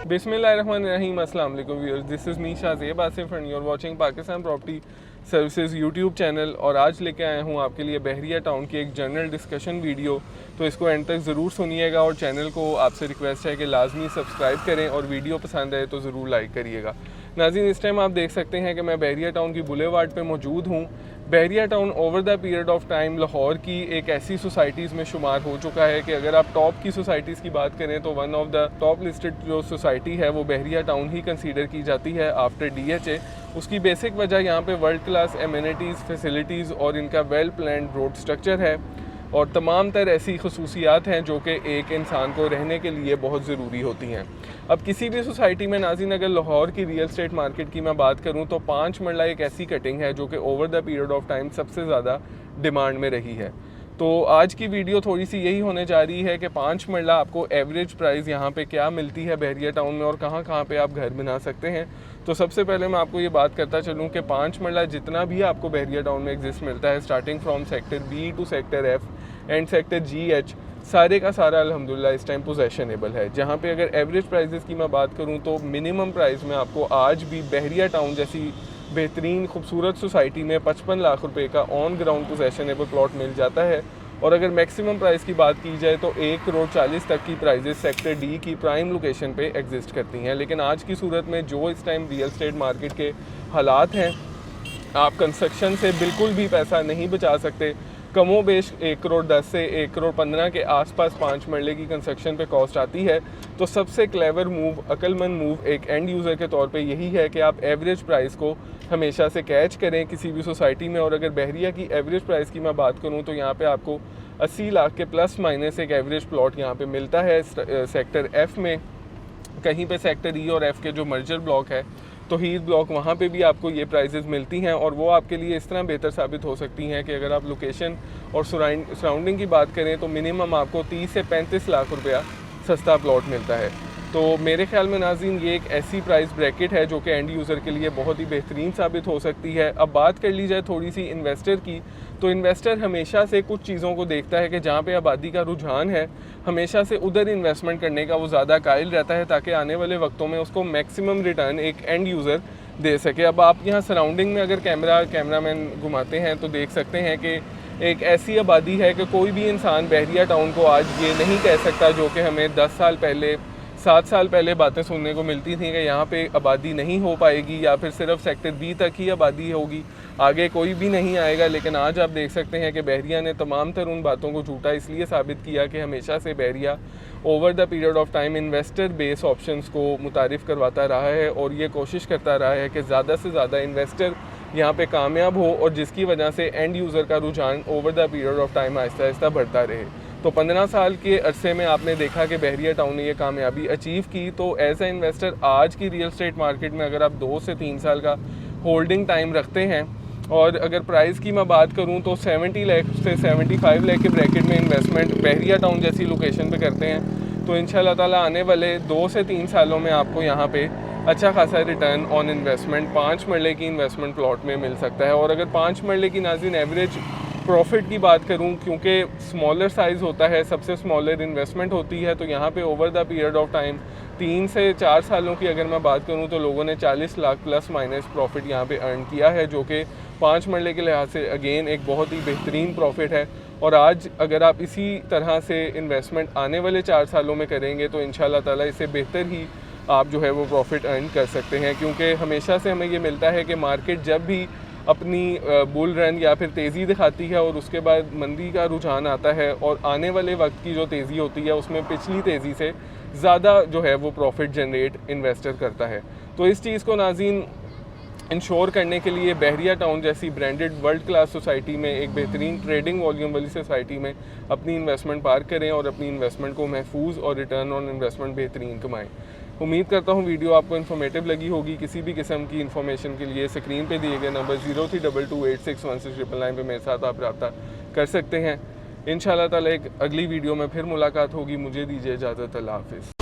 बिस्मिल्लाहिर्रहमानिर्रहीम, अस्सलाम वालेकुम viewers, this is me Shazeb Asif and you are watching Pakistan property services YouTube channel. और आज लेके आया हूँ आपके लिए बहरिया टाउन की एक जनरल डिस्कशन वीडियो, तो इसको एंड तक ज़रूर सुनिएगा। और चैनल को आपसे रिक्वेस्ट है कि लाजमी सब्सक्राइब करें और वीडियो पसंद आए तो ज़रूर लाइक करिएगा। नाज़रीन, इस टाइम आप देख सकते हैं कि मैं बहरिया टाउन की बुलेवार्ड पे मौजूद हूँ। Bahria Town over the period of time Lahore की एक ऐसी सोसाइटीज़ में शुमार हो चुका है कि अगर आप टॉप की सोसाइटीज़ की बात करें तो one of the top listed जो सोसाइटी है वो बहरिया टाउन ही कंसीडर की जाती है आफ्टर DHA। उसकी बेसिक वजह यहाँ पे वर्ल्ड क्लास एमिनिटीज़, फैसिलिटीज़ और इनका वेल प्लान्ड रोड स्ट्रक्चर है और तमाम तर ऐसी खसूसियात हैं जो कि एक इंसान को रहने के लिए बहुत ज़रूरी होती हैं। अब किसी भी सोसाइटी में नाज़रीन, अगर लाहौर की रियल एस्टेट मार्केट की मैं बात करूं तो 5 मरला एक ऐसी कटिंग है जो कि over the period of time सबसे ज़्यादा डिमांड में रही है। तो आज की वीडियो थोड़ी सी यही होने जा रही है कि 5 मरला आपको एवरेज प्राइस यहाँ पे क्या मिलती है बहरिया टाउन में और कहाँ कहाँ पे आप घर बना सकते हैं। तो सबसे पहले मैं आपको ये बात करता चलूँ कि 5 मरला जितना भी आपको बहरिया टाउन में एग्जिस्ट मिलता है, starting from sector B to sector F and sector GH, सारे का सारा अल्हम्दुलिल्लाह इस टाइम पोजेशनेबल है। जहाँ पे अगर एवरेज प्राइसेस की मैं बात करूँ तो मिनिमम प्राइस में आपको आज भी बहरिया टाउन जैसी बेहतरीन खूबसूरत सोसाइटी में 55 लाख रुपए का ऑन ग्राउंड पोजेशनेबल प्लॉट मिल जाता है। और अगर मैक्सिमम प्राइस की बात की जाए तो 1 करोड़ 40 तक की प्राइजेस सेक्टर D की प्राइम लोकेशन पे एग्जिस्ट करती हैं। लेकिन आज की सूरत में जो इस टाइम रियल एस्टेट मार्केट के हालात हैं, आप कंस्ट्रक्शन से बिल्कुल भी पैसा नहीं बचा सकते। कमो बेश 1 करोड़ 10 से 1 करोड़ 15 के आसपास 5 मरले की कंस्ट्रक्शन पे कॉस्ट आती है। तो सबसे क्लेवर मूव, अक्लमंद मूव एक एंड यूज़र के तौर पे यही है कि आप एवरेज प्राइस को हमेशा से कैच करें किसी भी सोसाइटी में। और अगर बहरिया की एवरेज प्राइस की मैं बात करूं तो यहाँ पे आपको 80 लाख के प्लस माइनस एक एवरेज प्लॉट यहाँ पे मिलता है सेक्टर F में। कहीं पे सेक्टर E और F के जो मर्जर ब्लॉक है तो हीथ ब्लॉक, वहाँ पे भी आपको ये प्राइजेज़ मिलती हैं और वो आपके लिए इस तरह बेहतर साबित हो सकती हैं कि अगर आप लोकेशन और सराउंडिंग की बात करें तो मिनिमम आपको 30 से 35 लाख रुपया सस्ता प्लॉट मिलता है। तो मेरे ख्याल में नाज़रीन ये एक ऐसी प्राइस ब्रैकेट है जो कि एंड यूज़र के लिए बहुत ही बेहतरीन साबित हो सकती है। अब बात कर ली जाए थोड़ी सी इन्वेस्टर की, तो इन्वेस्टर हमेशा से कुछ चीज़ों को देखता है कि जहाँ पे आबादी का रुझान है हमेशा से उधर इन्वेस्टमेंट करने का वो ज़्यादा कायल रहता है ताकि आने वाले वक्तों में उसको मैक्सिमम रिटर्न एक एंड यूज़र दे सके। अब आप यहाँ सराउंडिंग में अगर कैमरामैन घुमाते हैं तो देख सकते हैं कि एक ऐसी आबादी है कि कोई भी इंसान बहरिया टाउन को आज ये नहीं कह सकता जो कि हमें 10 साल पहले 7 साल पहले बातें सुनने को मिलती थी कि यहाँ पे आबादी नहीं हो पाएगी या फिर सिर्फ सेक्टर B तक ही आबादी होगी, आगे कोई भी नहीं आएगा। लेकिन आज आप देख सकते हैं कि बहरिया ने तमाम तर उन बातों को झूठा इसलिए साबित किया कि हमेशा से Bahria over the period of time investor base options को मुतारिफ़ करवाता रहा है और ये कोशिश करता रहा है कि ज़्यादा से ज़्यादा इन्वेस्टर यहाँ पे कामयाब हो और जिसकी वजह से एंड यूज़र का रुझान over the period of time Aahista Aahista बढ़ता रहे। तो 15 साल के अरसे में आपने देखा कि बहरिया टाउन ने ये कामयाबी अचीव की। तो एज ए इन्वेस्टर आज की रियल एस्टेट मार्केट में अगर आप 2 से 3 साल का होल्डिंग टाइम रखते हैं और अगर प्राइस की मैं बात करूं तो 70 लाख से 75 लाख के ब्रैकेट में इन्वेस्टमेंट बहरिया टाउन जैसी लोकेशन पे करते हैं तो इंशाल्लाह ताला आने वाले 2 से 3 सालों में आपको यहाँ पे अच्छा खासा रिटर्न ऑन इन्वेस्टमेंट 5 मरले की इन्वेस्टमेंट प्लॉट में मिल सकता है। और अगर 5 मरले की नाज़रीन एवरेज प्रॉफिट की बात करूं, क्योंकि स्मॉलर साइज़ होता है, सबसे स्मॉलर इन्वेस्टमेंट होती है, तो यहाँ पे over the period of time 3 से 4 सालों की अगर मैं बात करूं तो लोगों ने 40 लाख प्लस माइनस प्रॉफिट यहाँ पे अर्न किया है, जो कि 5 मरले के लिहाज से अगेन एक बहुत ही बेहतरीन प्रॉफिट है। और आज अगर आप इसी तरह से इन्वेस्टमेंट आने वाले 4 सालों में करेंगे तो इंशाल्लाह ताला इससे बेहतर ही आप जो है वो प्रॉफिट अर्न कर सकते हैं। क्योंकि हमेशा से हमें ये मिलता है कि मार्केट जब भी अपनी बुल रन या फिर तेज़ी दिखाती है और उसके बाद मंदी का रुझान आता है और आने वाले वक्त की जो तेज़ी होती है उसमें पिछली तेज़ी से ज़्यादा जो है वो प्रॉफिट जनरेट इन्वेस्टर करता है। तो इस चीज़ को नाज़रीन इंश्योर करने के लिए बहरिया टाउन जैसी ब्रांडेड वर्ल्ड क्लास सोसाइटी में, एक बेहतरीन ट्रेडिंग वॉल्यूम वाली सोसाइटी में अपनी इन्वेस्टमेंट पार्क करें और अपनी इन्वेस्टमेंट को महफूज और रिटर्न ऑन इन्वेस्टमेंट बेहतरीन कमाएं। उम्मीद करता हूँ वीडियो आपको इन्फॉर्मेटिव लगी होगी। किसी भी किस्म की इन्फॉर्मेशन के लिए स्क्रीन पे दिए गए नंबर 0322861699 पे मेरे साथ आप रब्ता कर सकते हैं। इंशाल्लाह ताला एक अगली वीडियो में फिर मुलाकात होगी। मुझे दीजिए इजाज़त। अल्लाह हाफ़िज़।